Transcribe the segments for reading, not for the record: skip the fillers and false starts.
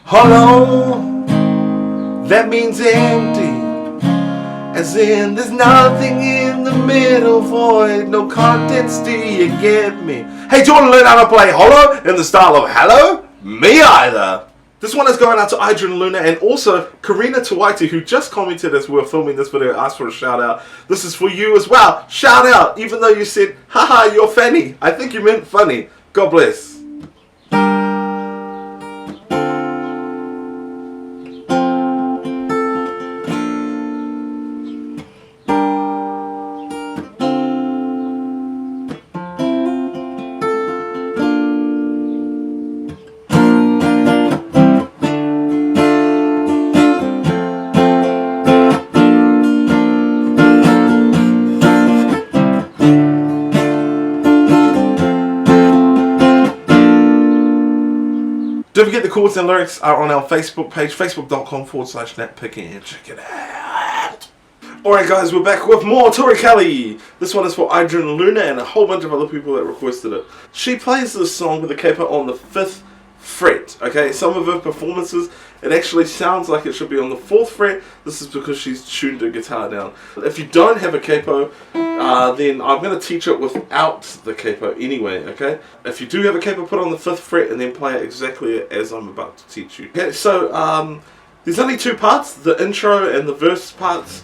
Hollow, that means empty. As in, there's nothing in the middle void, no contents, do you get me? Hey, do you want to learn how to play Hollow in the style of Hello? Me either! This one is going out to Idrin Luna and also Karina Tawaiti, who just commented as we were filming this video, asked for a shout out. This is for you as well. Shout out, even though you said, haha, you're funny. I think you meant funny. God bless. Don't forget the chords and lyrics are on our Facebook page, facebook.com/NatPicking, and check it out. Alright guys, we're back with more Tori Kelly. This one is for Idrin Luna and a whole bunch of other people that requested it. She plays this song with the capo on the 5th fret. Okay, some of her performances, it actually sounds like it should be on the 4th fret. This is because she's tuned her guitar down. If you don't have a capo, then I'm going to teach it without the capo anyway, okay? If you do have a capo, put on the 5th fret and then play it exactly as I'm about to teach you. Okay, so there's only two parts. The intro and the verse parts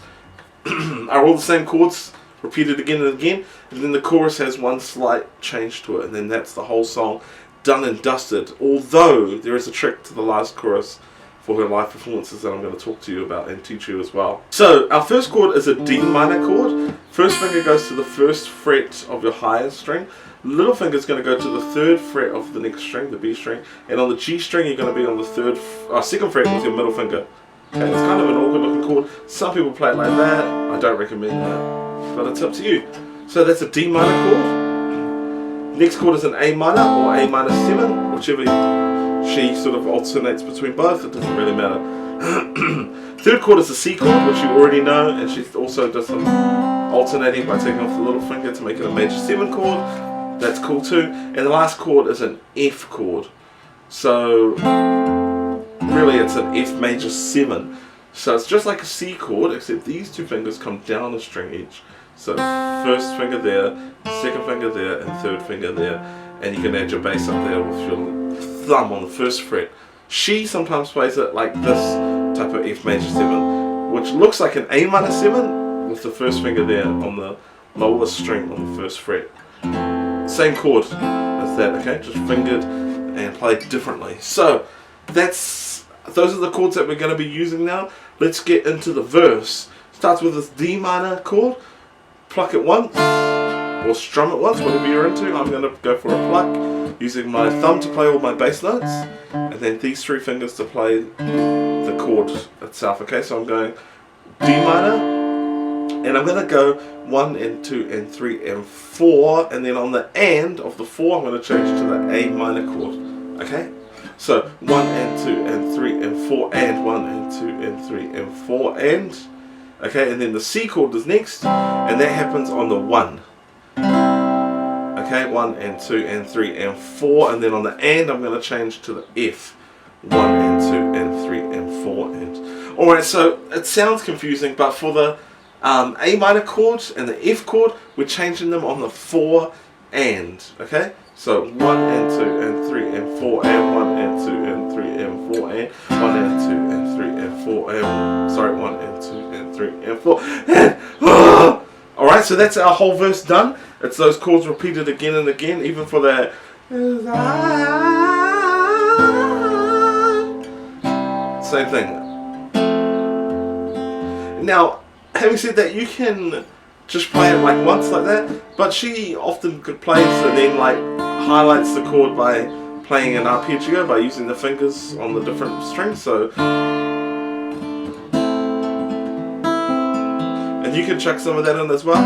are all the same chords, repeated again and again, and then the chorus has one slight change to it, and then that's the whole song done and dusted. Although there is a trick to the last chorus for her live performances that I'm going to talk to you about and teach you as well. So our first chord is a D minor chord. First finger goes to the 1st fret of your highest string. Little finger is going to go to the 3rd fret of the next string, the B string, and on the G string you're going to be on the 2nd fret with your middle finger. Okay, it's kind of an awkward looking chord. Some people play it like that. I don't recommend that, but it's up to you. So that's a D minor chord. Next chord is an A minor or A minor 7, whichever she sort of alternates between both, it doesn't really matter. Third chord is a C chord, which you already know, and she also does some alternating by taking off the little finger to make it a major 7 chord. That's cool too. And the last chord is an F chord. So really it's an F major 7. So it's just like a C chord, except these two fingers come down a string each. So 1st finger there, 2nd finger there, and 3rd finger there. And you can add your bass up there with your thumb on the 1st fret. She sometimes plays it like this type of F major 7, which looks like an A minor 7 with the 1st finger there on the lowest string on the 1st fret. Same chord as that, okay? Just fingered and played differently. So those are the chords that we're going to be using now. Let's get into the verse. Starts with this D minor chord. Pluck it once, or strum it once, whatever you're into. I'm going to go for a pluck, using my thumb to play all my bass notes, and then these 3 fingers to play the chord itself. Okay, so I'm going D minor, and I'm going to go 1 and 2 and 3 and 4, and then on the and of the 4 I'm going to change to the A minor chord. Okay, so 1 and 2 and 3 and 4 and 1 and 2 and 3 and 4 and... Okay, and then the C chord is next, and that happens on the 1. Okay, 1 and 2 and 3 and 4, and then on the and I'm going to change to the F. 1 and 2 and 3 and 4 and... Alright, so it sounds confusing, but for the A minor chord and the F chord, we're changing them on the 4 and. Okay, so 1 and 2 and 3 and 4 and 1 and 2 and 3 and 4 and 1 and 2 and 3 and 4 and... Sorry, 1 and 2 and 3 and 4 and... Alright, so that's our whole verse done. It's those chords repeated again and again, even for that... Same thing. Now, having said that, you can just play it like once like that, but she often could play and then like highlights the chord by playing an arpeggio by using the fingers on the different strings. So, and you can chuck some of that in as well.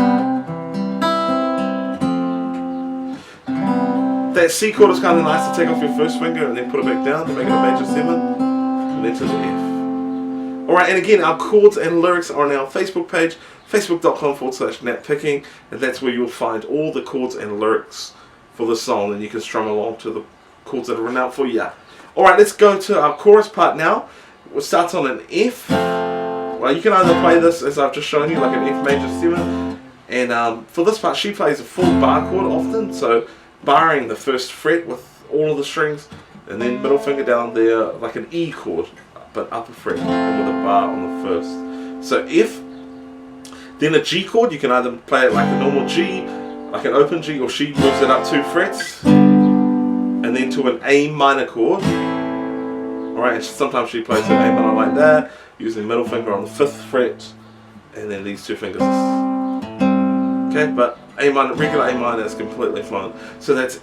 That C chord is kind of nice to take off your 1st finger and then put it back down to make it a major 7, and then to the F. Alright, and again, our chords and lyrics are on our Facebook page, facebook.com/NatPicking, and that's where you'll find all the chords and lyrics for the song, and you can strum along to the chords that are written out for you. Alright, let's go to our chorus part now. It starts on an F. Well, you can either play this as I've just shown you, like an F major 7. And for this part, she plays a full bar chord often, so barring the first fret with all of the strings, and then middle finger down there, like an E chord, but upper fret, and with a bar on the first. So F, then a G chord. You can either play it like a normal G, like an open G, or she moves it up 2 frets, and then to an A minor chord. Alright, sometimes she plays an A minor like that, using middle finger on the 5th fret, and then these 2 fingers. Okay, but A minor, regular A minor is completely fine. So that's F,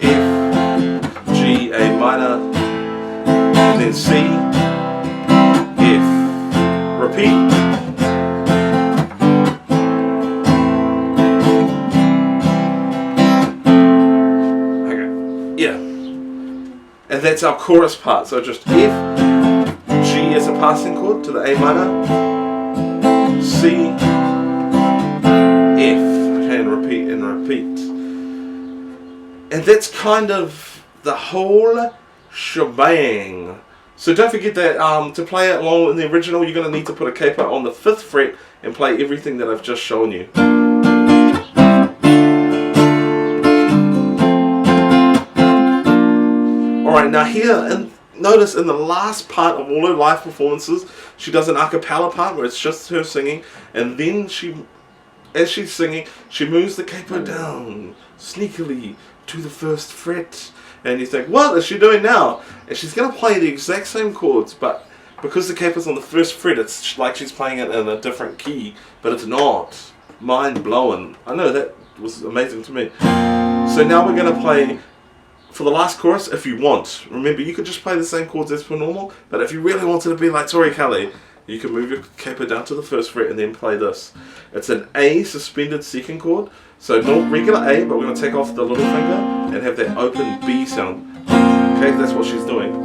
G, A minor, and then C, F. Repeat. Okay, yeah. And that's our chorus part. So just F, G as a passing chord to the A minor, C, F. And repeat and repeat. And that's kind of the whole shebang. So don't forget that to play it along in the original, you're going to need to put a capo on the 5th fret and play everything that I've just shown you. Alright, now here, and notice in the last part of all her live performances, she does an a cappella part where it's just her singing, and then as she's singing, she moves the capo down sneakily to the 1st fret. And you think, what is she doing now? And she's going to play the exact same chords, but because the capo's on the 1st fret, it's like she's playing it in a different key, but it's not. Mind blowing. I know, that was amazing to me. So now we're going to play for the last chorus if you want. Remember, you could just play the same chords as per normal, but if you really wanted to be like Tori Kelly, you can move your capo down to the 1st fret and then play this. It's an A suspended 2nd chord. So not regular A, but we're going to take off the little finger and have that open B sound. Okay, that's what she's doing.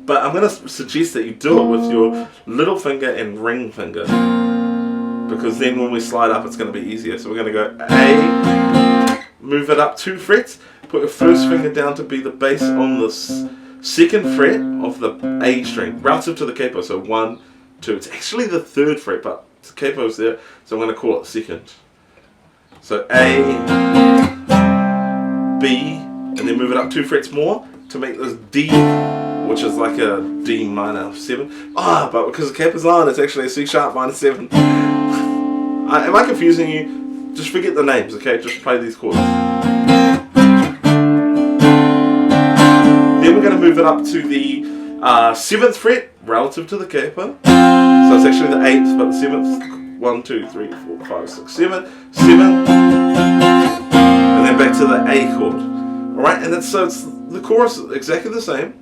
But I'm going to suggest that you do it with your little finger and ring finger, because then when we slide up, it's going to be easier. So we're going to go A, move it up 2 frets, put your 1st finger down to be the bass on the 2nd fret of the A string, relative to the capo. So 1, 2. It's actually the 3rd fret, but the capo's there, so I'm going to call it 2nd. So A, B, and then move it up 2 frets more to make this D, which is like a D minor 7. But because the capo's on, it's actually a C sharp minor 7. Am I confusing you? Just forget the names, okay? Just play these chords. Then we're going to move it up to the 7th fret relative to the capo. So it's actually the 8th, but the 7th. 1, 2, 3, 4, 5, 6, 7, 7, and then back to the A chord. Alright, and so it's the chorus is exactly the same,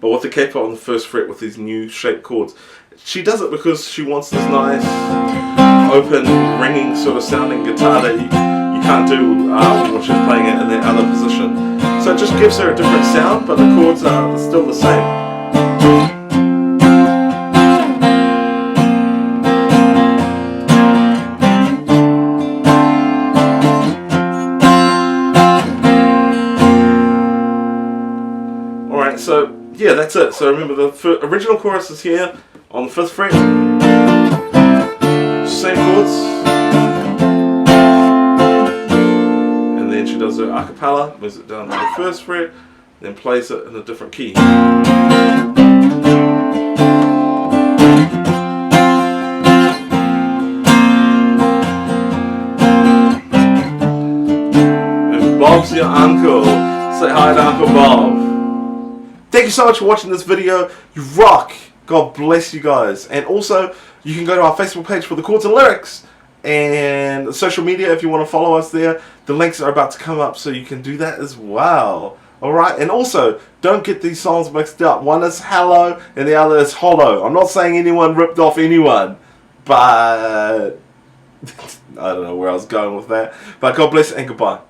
but with the capo on the 1st fret with these new shaped chords. She does it because she wants this nice, open, ringing sort of sounding guitar that you can't do when she's playing it in that other position. So it just gives her a different sound, but the chords are still the same. So yeah, that's it. So remember, the original chorus is here on the 5th fret, same chords, and then she does her a cappella, moves it down to the 1st fret, then plays it in a different key. And Bob's your uncle. Say hi to Uncle Bob. Thank you so much for watching this video. You rock. God bless you guys. And also, you can go to our Facebook page for the chords and lyrics, and social media if you want to follow us there. The links are about to come up, so you can do that as well. Alright, and also, don't get these songs mixed up. One is hello, and the other is hollow. I'm not saying anyone ripped off anyone, but I don't know where I was going with that. But God bless and goodbye.